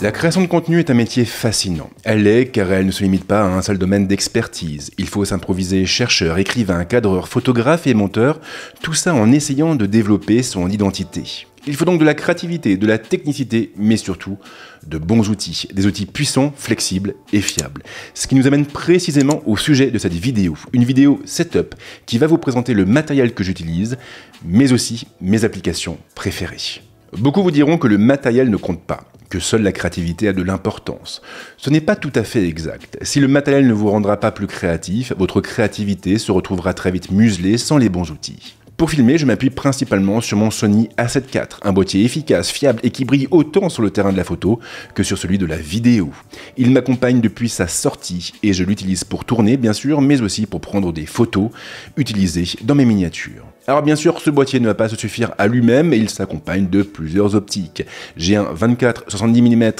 La création de contenu est un métier fascinant. Elle l'est car elle ne se limite pas à un seul domaine d'expertise. Il faut s'improviser chercheur, écrivain, cadreur, photographe et monteur, tout ça en essayant de développer son identité. Il faut donc de la créativité, de la technicité, mais surtout de bons outils. Des outils puissants, flexibles et fiables. Ce qui nous amène précisément au sujet de cette vidéo. Une vidéo setup qui va vous présenter le matériel que j'utilise, mais aussi mes applications préférées. Beaucoup vous diront que le matériel ne compte pas, que seule la créativité a de l'importance. Ce n'est pas tout à fait exact. Si le matériel ne vous rendra pas plus créatif, votre créativité se retrouvera très vite muselée sans les bons outils. Pour filmer, je m'appuie principalement sur mon Sony A7 IV, un boîtier efficace, fiable et qui brille autant sur le terrain de la photo que sur celui de la vidéo. Il m'accompagne depuis sa sortie et je l'utilise pour tourner bien sûr, mais aussi pour prendre des photos utilisées dans mes miniatures. Alors bien sûr, ce boîtier ne va pas se suffire à lui-même et il s'accompagne de plusieurs optiques. J'ai un 24-70 mm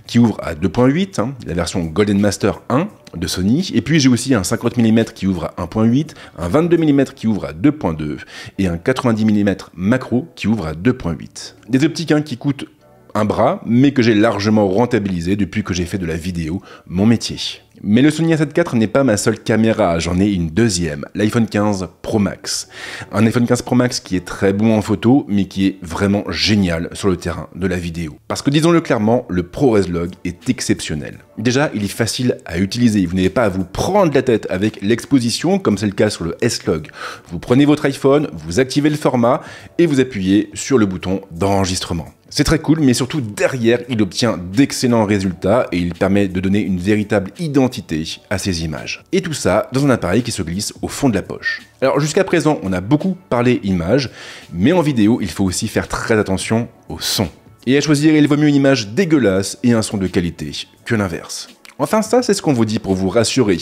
qui ouvre à 2.8, la version Golden Master 1 de Sony, et puis j'ai aussi un 50 mm qui ouvre à 1.8, un 22 mm qui ouvre à 2.2 et un 90 mm macro qui ouvre à 2.8. Des optiques qui coûtent un bras, mais que j'ai largement rentabilisé depuis que j'ai fait de la vidéo mon métier. Mais le Sony A7 IV n'est pas ma seule caméra, j'en ai une deuxième, l'iPhone 15 Pro Max. Un iPhone 15 Pro Max qui est très bon en photo, mais qui est vraiment génial sur le terrain de la vidéo. Parce que disons-le clairement, le ProRes Log est exceptionnel. Déjà, il est facile à utiliser, vous n'avez pas à vous prendre la tête avec l'exposition, comme c'est le cas sur le S-Log. Vous prenez votre iPhone, vous activez le format, et vous appuyez sur le bouton d'enregistrement. C'est très cool, mais surtout derrière, il obtient d'excellents résultats et il permet de donner une véritable identité à ces images. Et tout ça dans un appareil qui se glisse au fond de la poche. Alors jusqu'à présent, on a beaucoup parlé images, mais en vidéo, il faut aussi faire très attention au son. Et à choisir, il vaut mieux une image dégueulasse et un son de qualité que l'inverse. Enfin ça, c'est ce qu'on vous dit pour vous rassurer.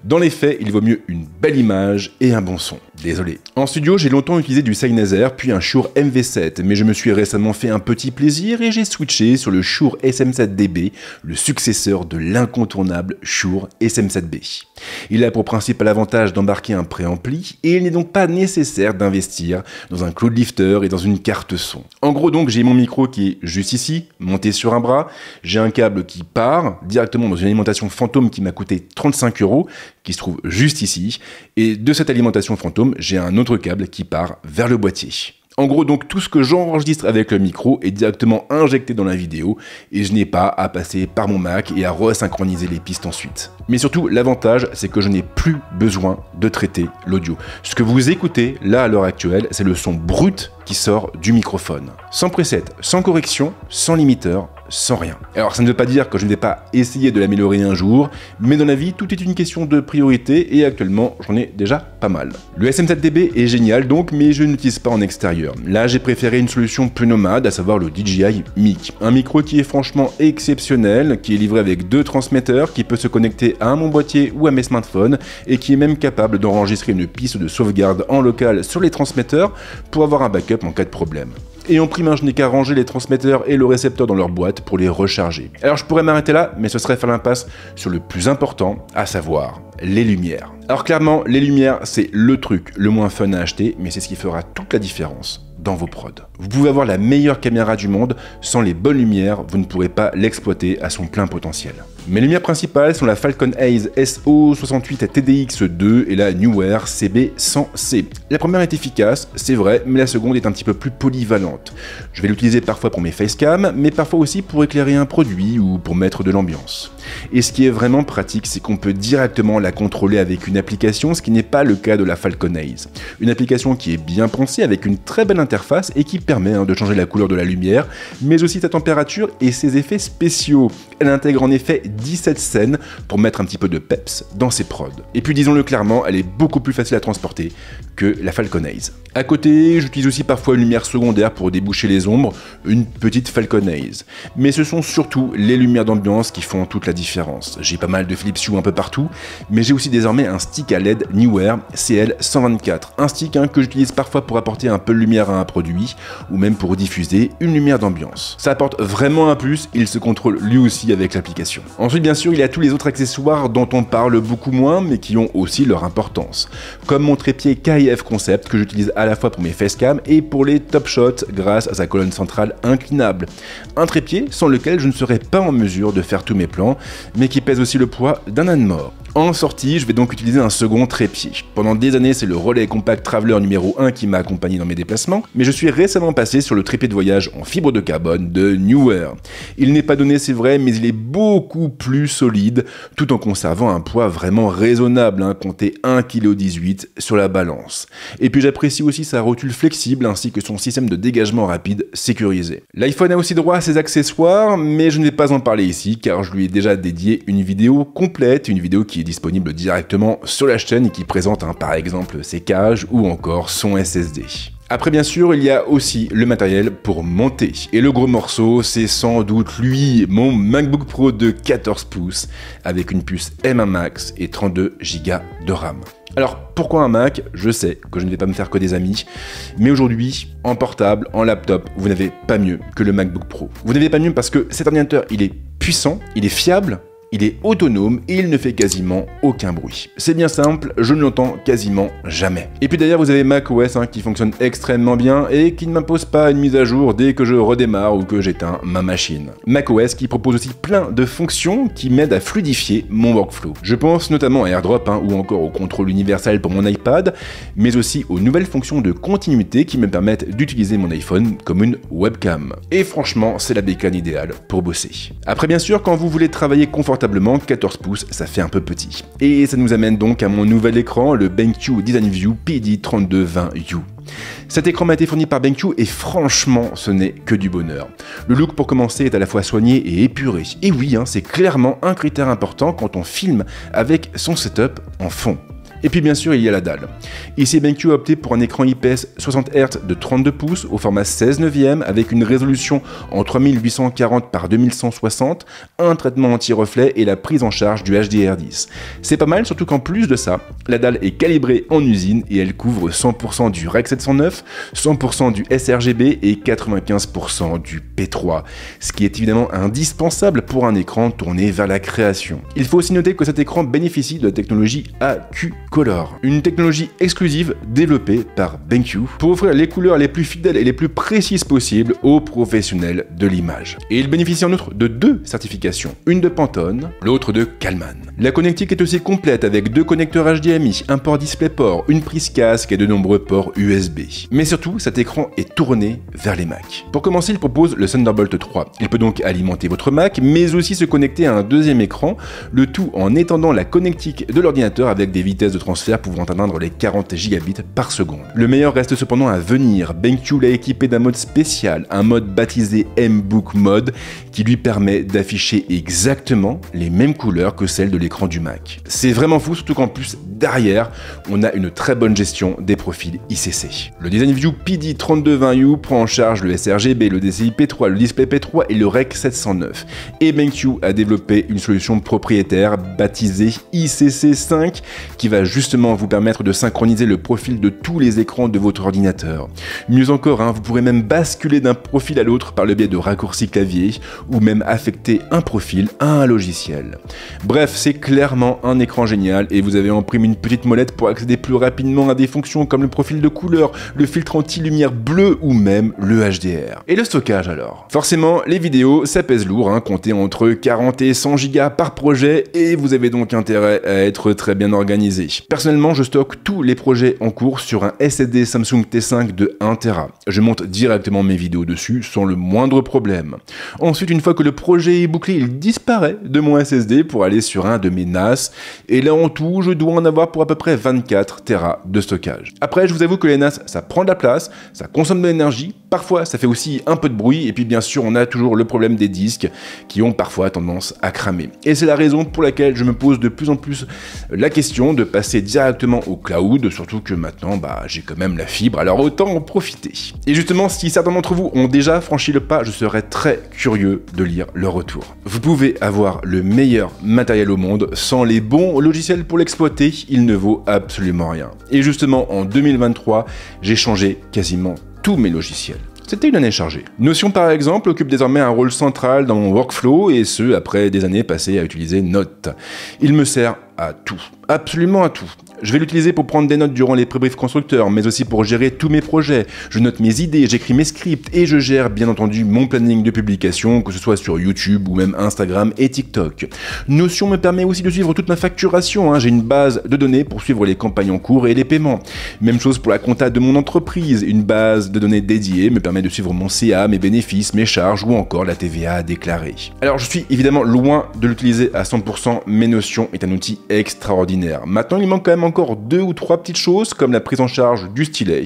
Dans les faits, il vaut mieux une belle image et un bon son. Désolé. En studio, j'ai longtemps utilisé du Sennheiser, puis un Shure MV7, mais je me suis récemment fait un petit plaisir et j'ai switché sur le Shure SM7DB, le successeur de l'incontournable Shure SM7B. Il a pour principal avantage d'embarquer un préampli et il n'est donc pas nécessaire d'investir dans un cloud lifter et dans une carte son. En gros donc, j'ai mon micro qui est juste ici, monté sur un bras, j'ai un câble qui part directement dans une alimentation fantôme qui m'a coûté 35 €, qui se trouve juste ici, et de cette alimentation fantôme, j'ai un autre câble qui part vers le boîtier. En gros, donc, tout ce que j'enregistre avec le micro est directement injecté dans la vidéo et je n'ai pas à passer par mon Mac et à resynchroniser les pistes ensuite. Mais surtout, l'avantage, c'est que je n'ai plus besoin de traiter l'audio. Ce que vous écoutez, là, à l'heure actuelle, c'est le son brut qui sort du microphone. Sans preset, sans correction, sans limiteur, sans rien. Alors ça ne veut pas dire que je ne vais pas essayer de l'améliorer un jour, mais dans la vie, tout est une question de priorité et actuellement, j'en ai déjà pas mal. Le SM7DB est génial donc, mais je ne l'utilise pas en extérieur. Là, j'ai préféré une solution plus nomade, à savoir le DJI Mic. Un micro qui est franchement exceptionnel, qui est livré avec 2 transmetteurs, qui peut se connecter à mon boîtier ou à mes smartphones, et qui est même capable d'enregistrer une piste de sauvegarde en local sur les transmetteurs pour avoir un backup en cas de problème. Et en prime, je n'ai qu'à ranger les transmetteurs et le récepteur dans leur boîte pour les recharger. Alors je pourrais m'arrêter là, mais ce serait faire l'impasse sur le plus important, à savoir les lumières. Alors clairement, les lumières, c'est le truc le moins fun à acheter, mais c'est ce qui fera toute la différence dans vos prods. Vous pouvez avoir la meilleure caméra du monde, sans les bonnes lumières, vous ne pourrez pas l'exploiter à son plein potentiel. Mes lumières principales sont la Falcon Haze SO68 TDX2 et la Neewer CB100C. La première est efficace, c'est vrai, mais la seconde est un petit peu plus polyvalente. Je vais l'utiliser parfois pour mes facecam, mais parfois aussi pour éclairer un produit ou pour mettre de l'ambiance. Et ce qui est vraiment pratique, c'est qu'on peut directement la contrôler avec une application, ce qui n'est pas le cas de la Falcon Haze. Une application qui est bien pensée avec une très belle interface et qui permet de changer la couleur de la lumière, mais aussi sa température et ses effets spéciaux. Elle intègre en effet 17 scènes pour mettre un petit peu de peps dans ses prods. Et puis disons-le clairement, elle est beaucoup plus facile à transporter que la Falcon Haze. À côté, j'utilise aussi parfois une lumière secondaire pour déboucher les ombres, une petite Falcon Haze. Mais ce sont surtout les lumières d'ambiance qui font toute la différence. J'ai pas mal de Philips Hue un peu partout, mais j'ai aussi désormais un stick à LED Neewer CL124. Un stick que j'utilise parfois pour apporter un peu de lumière à un produit, ou même pour diffuser une lumière d'ambiance. Ça apporte vraiment un plus, il se contrôle lui aussi avec l'application. Ensuite, bien sûr, il y a tous les autres accessoires dont on parle beaucoup moins, mais qui ont aussi leur importance. Comme mon trépied KIF Concept, que j'utilise à la fois pour mes facecam et pour les top shots grâce à sa colonne centrale inclinable. Un trépied sans lequel je ne serais pas en mesure de faire tous mes plans, mais qui pèse aussi le poids d'un âne mort. En sortie, je vais donc utiliser un second trépied. Pendant des années, c'est le Rollei Compact Traveler numéro 1 qui m'a accompagné dans mes déplacements, mais je suis récemment passé sur le trépied de voyage en fibre de carbone de Neewer. Il n'est pas donné, c'est vrai, mais il est beaucoup plus solide, tout en conservant un poids vraiment raisonnable, comptez 1,18 kg sur la balance. Et puis j'apprécie aussi sa rotule flexible ainsi que son système de dégagement rapide sécurisé. L'iPhone a aussi droit à ses accessoires, mais je ne vais pas en parler ici car je lui ai déjà dédié une vidéo complète, une vidéo qui est disponible directement sur la chaîne et qui présente par exemple ses cages ou encore son SSD. Après bien sûr, il y a aussi le matériel pour monter. Et le gros morceau, c'est sans doute lui, mon MacBook Pro de 14 pouces avec une puce M1 Max et 32 Go de RAM. Alors, pourquoi un Mac? Je sais que je ne vais pas me faire que des amis, mais aujourd'hui, en portable, en laptop, vous n'avez pas mieux que le MacBook Pro. Vous n'avez pas mieux parce que cet ordinateur, il est puissant, il est fiable, il est autonome et il ne fait quasiment aucun bruit. C'est bien simple, je ne l'entends quasiment jamais. Et puis d'ailleurs, vous avez macOS qui fonctionne extrêmement bien et qui ne m'impose pas une mise à jour dès que je redémarre ou que j'éteins ma machine. macOS qui propose aussi plein de fonctions qui m'aident à fluidifier mon workflow. Je pense notamment à AirDrop ou encore au contrôle universel pour mon iPad, mais aussi aux nouvelles fonctions de continuité qui me permettent d'utiliser mon iPhone comme une webcam. Et franchement, c'est la bécane idéale pour bosser. Après bien sûr, quand vous voulez travailler confortablement, 14 pouces, ça fait un peu petit. Et ça nous amène donc à mon nouvel écran, le BenQ Design View PD3220U. Cet écran m'a été fourni par BenQ et franchement, ce n'est que du bonheur. Le look pour commencer est à la fois soigné et épuré. Et oui, c'est clairement un critère important quand on filme avec son setup en fond. Et puis bien sûr, il y a la dalle. Ici, BenQ a opté pour un écran IPS 60 Hz de 32 pouces au format 16/9 avec une résolution en 3840 par 2160, un traitement anti-reflet et la prise en charge du HDR10. C'est pas mal, surtout qu'en plus de ça, la dalle est calibrée en usine et elle couvre 100% du Rec 709, 100% du sRGB et 95% du P3, ce qui est évidemment indispensable pour un écran tourné vers la création. Il faut aussi noter que cet écran bénéficie de la technologie AQ Color, une technologie exclusive développée par BenQ pour offrir les couleurs les plus fidèles et les plus précises possibles aux professionnels de l'image. Et il bénéficie en outre de 2 certifications, une de Pantone, l'autre de Kalman. La connectique est aussi complète avec 2 connecteurs HDMI, un port DisplayPort, une prise casque et de nombreux ports USB. Mais surtout, cet écran est tourné vers les Mac. Pour commencer, il propose le Thunderbolt 3. Il peut donc alimenter votre Mac, mais aussi se connecter à un deuxième écran, le tout en étendant la connectique de l'ordinateur avec des vitesses de transfert pouvant atteindre les 40 gigabits par seconde. Le meilleur reste cependant à venir. BenQ l'a équipé d'un mode spécial, un mode baptisé M-Book Mode, qui lui permet d'afficher exactement les mêmes couleurs que celles de l'écran du Mac. C'est vraiment fou, surtout qu'en plus, derrière, on a une très bonne gestion des profils ICC. Le Design View PD3220U prend en charge le sRGB, le DCI P3, le display P3 et le Rec 709. Et BenQ a développé une solution propriétaire baptisée ICC5 qui va justement vous permettre de synchroniser le profil de tous les écrans de votre ordinateur. Mieux encore, vous pourrez même basculer d'un profil à l'autre par le biais de raccourcis clavier ou même affecter un profil à un logiciel. Bref, c'est clairement un écran génial et vous avez en prime une petite molette pour accéder plus rapidement à des fonctions comme le profil de couleur, le filtre anti-lumière bleue ou même le HDR. Et le stockage alors? Forcément, les vidéos, ça pèse lourd, comptez entre 40 et 100 Go par projet et vous avez donc intérêt à être très bien organisé. Personnellement, je stocke tous les projets en cours sur un SSD Samsung T5 de 1 Tera. Je monte directement mes vidéos dessus sans le moindre problème. Ensuite, une fois que le projet est bouclé, il disparaît de mon SSD pour aller sur un de mes NAS. Et là, en tout, je dois en avoir pour à peu près 24 Tera de stockage. Après, je vous avoue que les NAS, ça prend de la place, ça consomme de l'énergie, parfois ça fait aussi un peu de bruit, et puis bien sûr, on a toujours le problème des disques qui ont parfois tendance à cramer. Et c'est la raison pour laquelle je me pose de plus en plus la question de passer directement au cloud, surtout que maintenant, j'ai quand même la fibre, alors autant en profiter. Et justement, si certains d'entre vous ont déjà franchi le pas, je serais très curieux de lire leur retour. Vous pouvez avoir le meilleur matériel au monde, sans les bons logiciels pour l'exploiter, il ne vaut absolument rien. Et justement, en 2023, j'ai changé quasiment tous mes logiciels. C'était une année chargée. Notion par exemple occupe désormais un rôle central dans mon workflow et ce après des années passées à utiliser Note. Il me sert à tout, absolument à tout. Je vais l'utiliser pour prendre des notes durant les prébriefs constructeurs, mais aussi pour gérer tous mes projets. Je note mes idées, j'écris mes scripts et je gère bien entendu mon planning de publication, que ce soit sur YouTube ou même Instagram et TikTok. Notion me permet aussi de suivre toute ma facturation, j'ai une base de données pour suivre les campagnes en cours et les paiements. Même chose pour la compta de mon entreprise, une base de données dédiée me permet de suivre mon CA, mes bénéfices, mes charges ou encore la TVA à déclarer. Alors je suis évidemment loin de l'utiliser à 100%, mais Notion est un outil extraordinaire. Maintenant il manque quand même encore 2 ou 3 petites choses comme la prise en charge du stylet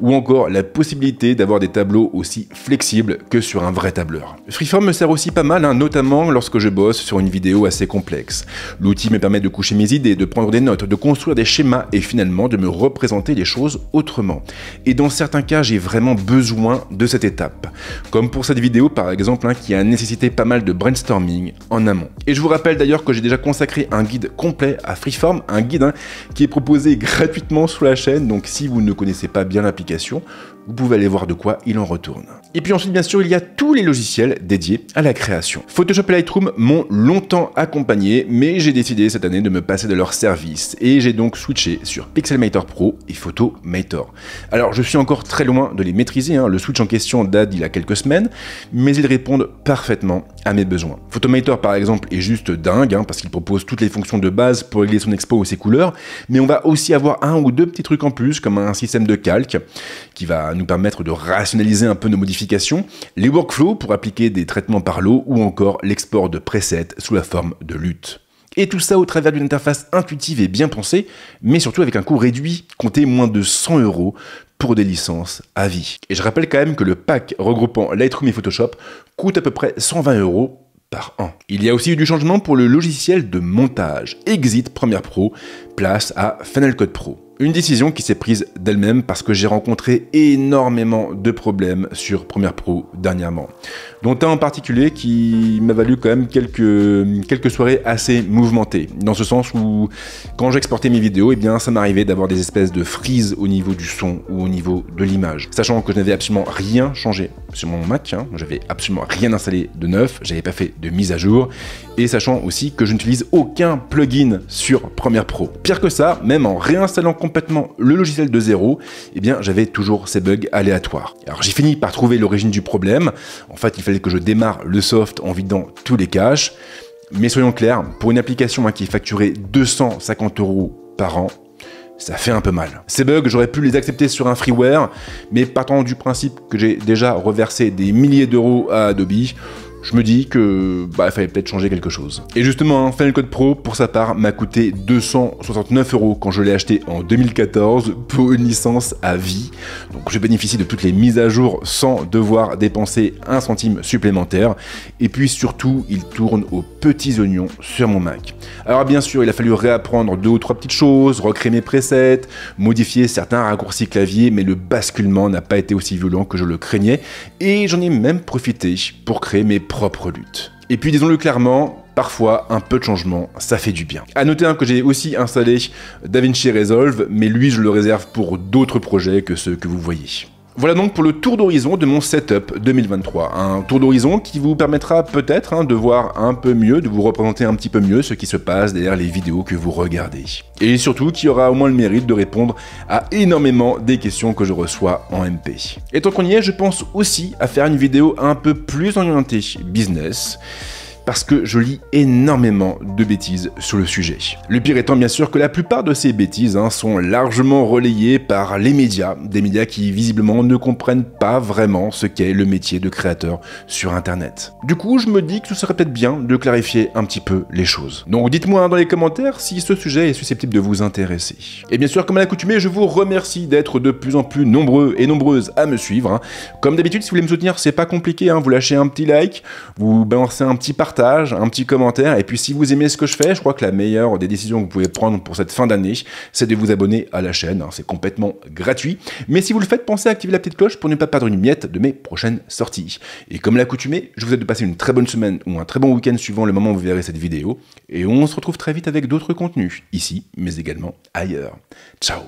ou encore la possibilité d'avoir des tableaux aussi flexibles que sur un vrai tableur. Freeform me sert aussi pas mal, notamment lorsque je bosse sur une vidéo assez complexe. L'outil me permet de coucher mes idées, de prendre des notes, de construire des schémas et finalement de me représenter les choses autrement. Et dans certains cas, j'ai vraiment besoin de cette étape. Comme pour cette vidéo par exemple qui a nécessité pas mal de brainstorming en amont. Et je vous rappelle d'ailleurs que j'ai déjà consacré un guide complet à Freeform, un guide qui est proposé gratuitement sur la chaîne, donc si vous ne connaissez pas bien l'application, vous pouvez aller voir de quoi il en retourne. Et puis ensuite, bien sûr, il y a tous les logiciels dédiés à la création. Photoshop et Lightroom m'ont longtemps accompagné, mais j'ai décidé cette année de me passer de leur service, et j'ai donc switché sur Pixelmator Pro et Photomator. Alors, je suis encore très loin de les maîtriser, le switch en question date d'il y a quelques semaines, mais ils répondent parfaitement à mes besoins. Photomator, par exemple, est juste dingue, parce qu'il propose toutes les fonctions de base pour régler son expo ou ses couleurs, mais on va aussi avoir 1 ou 2 petits trucs en plus, comme un système de calque, qui va nous permettre de rationaliser un peu nos modifications, les workflows pour appliquer des traitements par lot ou encore l'export de presets sous la forme de LUT. Et tout ça au travers d'une interface intuitive et bien pensée, mais surtout avec un coût réduit, comptez moins de 100 € pour des licences à vie. Et je rappelle quand même que le pack regroupant Lightroom et Photoshop coûte à peu près 120 € par an. Il y a aussi eu du changement pour le logiciel de montage. Exit Premiere Pro, place à Final Cut Pro. Une décision qui s'est prise d'elle-même parce que j'ai rencontré énormément de problèmes sur Premiere Pro dernièrement. Dont un en particulier qui m'a valu quand même quelques soirées assez mouvementées. Dans ce sens où, quand j'exportais mes vidéos, ça m'arrivait d'avoir des espèces de freeze au niveau du son ou au niveau de l'image. Sachant que je n'avais absolument rien changé sur mon Mac, j'avais absolument rien installé de neuf, j'avais pas fait de mise à jour, et sachant aussi que je n'utilise aucun plugin sur Premiere Pro. Pire que ça, même en réinstallant complètement le logiciel de zéro, j'avais toujours ces bugs aléatoires. Alors j'ai fini par trouver l'origine du problème. En fait, il fallait que je démarre le soft en vidant tous les caches. Mais soyons clairs, pour une application qui est facturée 250 € par an, ça fait un peu mal. Ces bugs, j'aurais pu les accepter sur un freeware, mais partant du principe que j'ai déjà reversé des milliers d'euros à Adobe, je me dis que il fallait peut-être changer quelque chose. Et justement, Final Cut Pro, pour sa part, m'a coûté 269 € quand je l'ai acheté en 2014 pour une licence à vie. Donc je bénéficie de toutes les mises à jour sans devoir dépenser un centime supplémentaire. Et puis surtout, il tourne aux petits oignons sur mon Mac. Alors bien sûr, il a fallu réapprendre 2 ou 3 petites choses, recréer mes presets, modifier certains raccourcis clavier, mais le basculement n'a pas été aussi violent que je le craignais. Et j'en ai même profité pour créer mes propres luttes. Et puis disons-le clairement, parfois un peu de changement, ça fait du bien. A noter que j'ai aussi installé DaVinci Resolve, mais lui je le réserve pour d'autres projets que ceux que vous voyez. Voilà donc pour le tour d'horizon de mon setup 2023. Un tour d'horizon qui vous permettra peut-être de voir un peu mieux, de vous représenter un petit peu mieux ce qui se passe derrière les vidéos que vous regardez. Et surtout qui aura au moins le mérite de répondre à énormément des questions que je reçois en MP. Et tant qu'on y est, je pense aussi à faire une vidéo un peu plus orientée business, parce que je lis énormément de bêtises sur le sujet. Le pire étant bien sûr que la plupart de ces bêtises sont largement relayées par les médias, des médias qui visiblement ne comprennent pas vraiment ce qu'est le métier de créateur sur internet. Du coup, je me dis que ce serait peut-être bien de clarifier un petit peu les choses. Donc dites-moi dans les commentaires si ce sujet est susceptible de vous intéresser. Et bien sûr, comme à l'accoutumée, je vous remercie d'être de plus en plus nombreux et nombreuses à me suivre. Comme d'habitude, si vous voulez me soutenir, c'est pas compliqué, vous lâchez un petit like, vous balancez un petit partage, un petit commentaire, et puis si vous aimez ce que je fais, je crois que la meilleure des décisions que vous pouvez prendre pour cette fin d'année, c'est de vous abonner à la chaîne, c'est complètement gratuit, mais si vous le faites, pensez à activer la petite cloche pour ne pas perdre une miette de mes prochaines sorties. Et comme l'accoutumée, je vous souhaite de passer une très bonne semaine ou un très bon week-end suivant le moment où vous verrez cette vidéo, et on se retrouve très vite avec d'autres contenus, ici, mais également ailleurs. Ciao.